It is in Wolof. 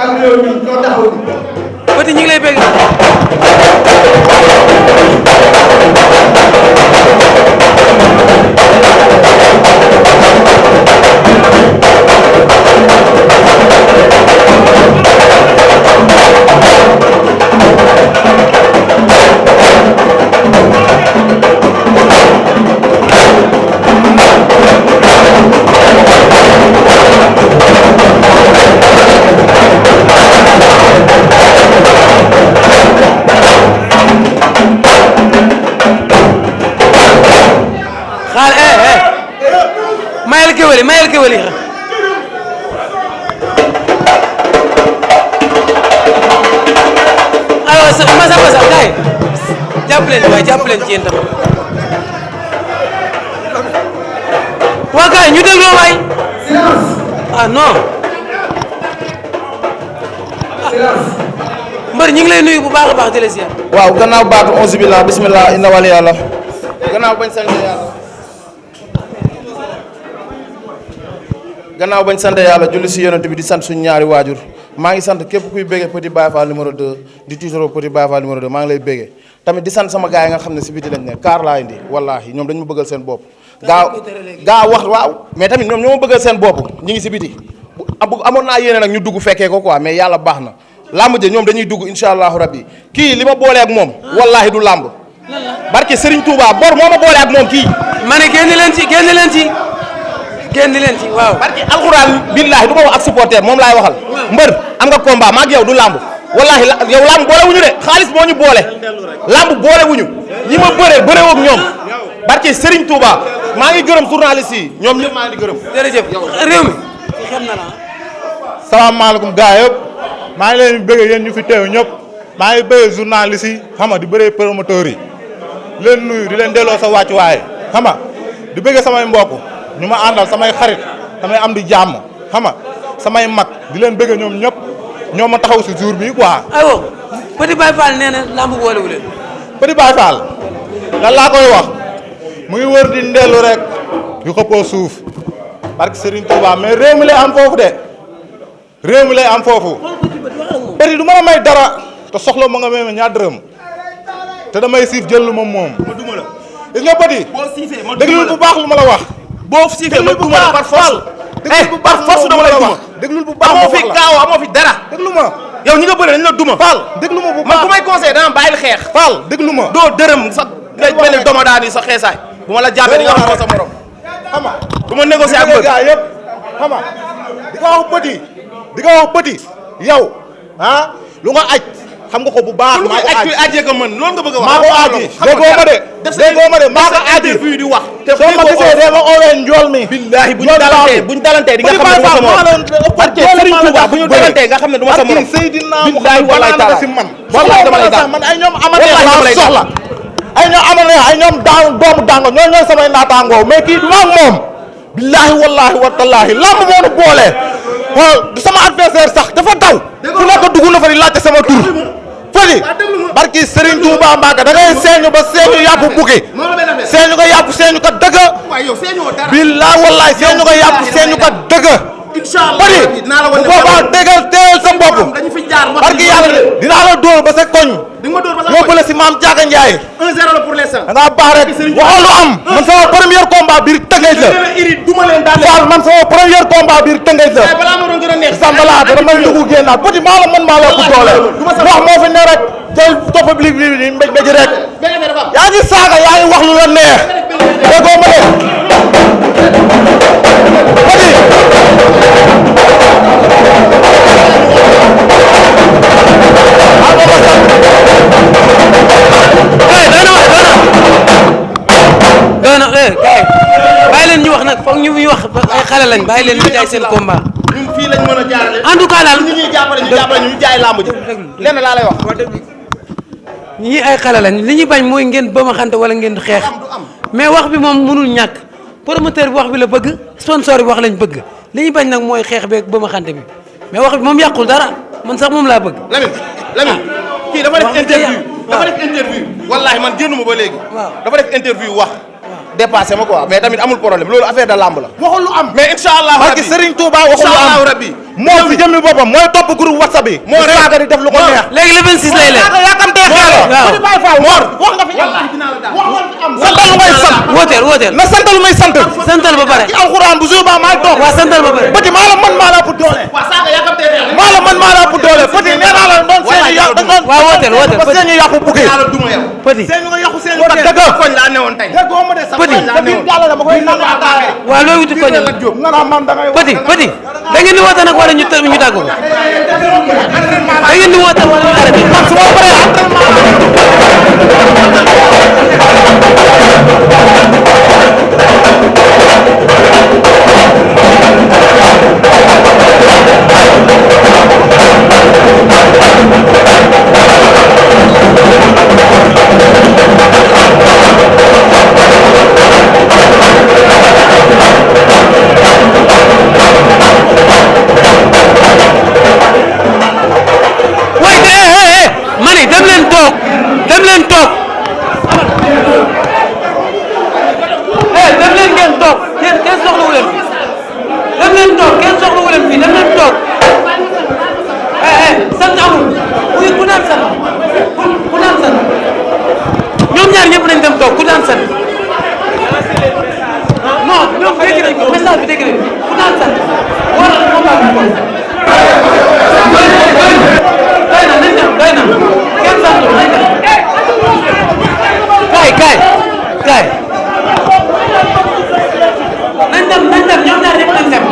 ak réew mi ñoo taxaw Petit ñu ngi lay bëgg. mayal kéwél yi alors masa kay jàpp leen ci yéen tamit waa kay ñu dégloo waay ah non mbër ñu ngi lay nuyu bu baax a baax di la ziar. waaw gannaaw baatu onze billah bismillah inna wali yàlla gannaaw bañ sant yàlla julli si yonent bi di sant suñu ñaari waajur maa ngi sant képp kuy béggee Petit Baye Fall numéro 2 di tiitaroo Petit Baye Fall numéro 2 maa ngi lay béggee tamit di sant sama gars yi nga xam ne si biti lañ ne kaar laa indi wallaahi ñoom dañ ma bëggal seen bopp gaa wax waaw mais tamit ñoom ñoo ma bëggal seen bopp ñi ngi si biti amoon naa yéene nag ñu dugg fekkee ko quoi mais yàlla baax na lamb je ñoom dañuy dugg insha allahu rabbi kii li ma boolee ak moom wallaahi du lamb barke Serigne Touba bor moo ma boolee ak moom kii ma ne génn leen ci waaw barke alxuraan billaahi du ma wax ak supporter moom laay waxal mbër am nga combat ma ak yow du lamb wallaahi yow lamb boole wuñu de xaalis moo ñu boole lamb boole wuñu ñi ma bëree ak ñoom barke Serigne Touba maa ngi gërëm journaliste yi ñoom ñëpp maa ngi gërëm jërëjëf réew mi xam na la salaamaaleykum gars yëpp maa ngi leen di bëgg yéen ñu fi teew ñëpp maa ngi bëgg journaliste yi xam nga di bëree promoteurs yi leen nuyu di leen delloo sa wàccuwaay xam nga di bëgg samay mbokk ñu ma àndal samay xarit samay am di jàmm xam nga samay mag di leen bëgg ñoom ñëpp ñoo ma taxaw si jour bi quoi. aywa Petit Baye Fall nee na lamb boolewu leen. Petit Baye Fall lan laa koy wax mu ngi wër di ndellu rek di xëppoo suuf barke Serigne Touba mais réew mi lay am foofu de réew mi lay am foofu. Petit du ma la may dara te soxla ma nga may ñaar dërëm te damay siif jël lu moom. ma duma la gis nga Petit. boo siifee ma duma la déglul bu baax lu ma la wax. boo siifee ma duma la par force. par force dama lay duma. déglul bu baax amoo fi kaaw amoo fi dara. déglu ma. yow ñi nga bëre dañ la duma. Fall déglu ma bu baax man ku may conseillé dana bàyyil xeex. Fall déglu ma. doo dërëm sa ngay mel ni doma daal sa xeesaay. bu ma la jàppee di nga xam sa morom. xam nga du ma négocier ak mbër. gaa yëpp xam nga di nga wax Petit di nga wax Petit yow ah lu nga aj xam nga ko bu baax. maa ko aji lu ajee ko mën loolu nga bëgg a wax. maa ko aji déggoo ma de. déggoo ma de maa ko aji interview di wax. te soo ma gisee dee ma oowee njool mi. billaahi bu ñu dalantee di nga xam ne du ma sa morom. parce que Serigne Touba bu ñu dalantee nga xam ne du ma sa morom. billaahi wallahi taala si man. wallahi dama lay daal man ay ñoom amatee laa soxla. ay ñoom amatee ay ñoom doomu dango ñooy samay naataangoo mais kii du ma ak moom. billaahi wallahi watallaahi lamb moo nu boole. du sama adversaire sax dafa daw. fu nekk dugg na fa di laajte sama tur. Petit barki Serigne Touba Mbacke da ngay seeñu ba seeñu yàpp bukki seeñu ko yàpp seeñu ko dëgg billahi wallahi seeñu ko yàpp seeñu ko dëgg Petit bu boobaa déggal teel sa bopp barki yàlla dinaa la dóor ba sa koñ yóbbu la si maam Diaga Ndiaye 1-0 pour l'instant. da ngaa baax rek waxal lu am man sama premier combat biir Tëngéej la Fall man sama premier combat biir Tëngéej la Sambala da damay dugg génnaat Petit maa la mën maa la ëpp doole wax moo fi ne rek jël topp public bi di mbéj mbéj rek yaa ngi saaga yaa ngi wax lu la neex déggoo ma de kay bàyyi leen ñu wax nag foog ñu wax ay xale lañ bàyyi leen ñu jaay seen combat. ñun fii lañ mën a jaarale. en tout cas daal ñu ñuy jàppale ñu jaay làmb ji. lenn laa lay wax. ñii ay xale lañ li ñu bañ mooy ngeen bëma xante wala ngeen xeex mais wax bi moom mënul ñàkk promoteur bi wax bi la bëgg sponsor bi wax lañ bëgg li ñu bañ nag mooy xeex beeg bëma xante bi mais wax bi moom yàqul dara man sax moom laa bëgg. Lamine kii dafa def interview wallaahi man génnuma ba léegi. dafa def interview wax. dépassé ma quoi mais tamit amul problème loolu affaire de lamb la. waxul lu am mais incha allah barki Serigne Touba waxul lu am rabbi moo fi jëmmi boppam mooy topp groupe WhatsApp bi. moo saaga di def lu ko neex. léegi le 26 lay leer. yaakamtee xeer. waaw Petit Baye Fall Mor wax nga fi am. santal lu may sant. wooteel na santal lu may sant. santal ba pare. ci alxuraan bu jour ba maay toog. waaw santal ba pare. Petit maa la man maa la ëpp doole. maa la man maa la ëpp doole. Petit nee naa la doon seen i yàqu. waaw wooteel ba seen i yàqu bukki. Petit. seen nga yàqu seen i dëgg. koñ laa newoon tey. Petit. dama koy nangu ataaya. waaw looy wuti koñ nga naa man da ngay wax. Petit da ngeen di woote nag wala ñu tàggu ko da ngeen di woote wala ñu arrêté man su ma paree mani dem leen toog dem leen toog dem leen ngeen toog kenn soxlawu leen fi dem leen toog kenn soxlawu leen fi dem leen toog sant amul ku naan sant ku naan sant ñoom ñaar ñëpp nañ dem toog ku naan sant non ñoom dégg nañ ko message bi dégg nañ ku naan sant wala moo baax ko doy na nañ dem doy na kenn sant nañ dem kaay nañ dem ñoom ñaar ñëpp nañ dem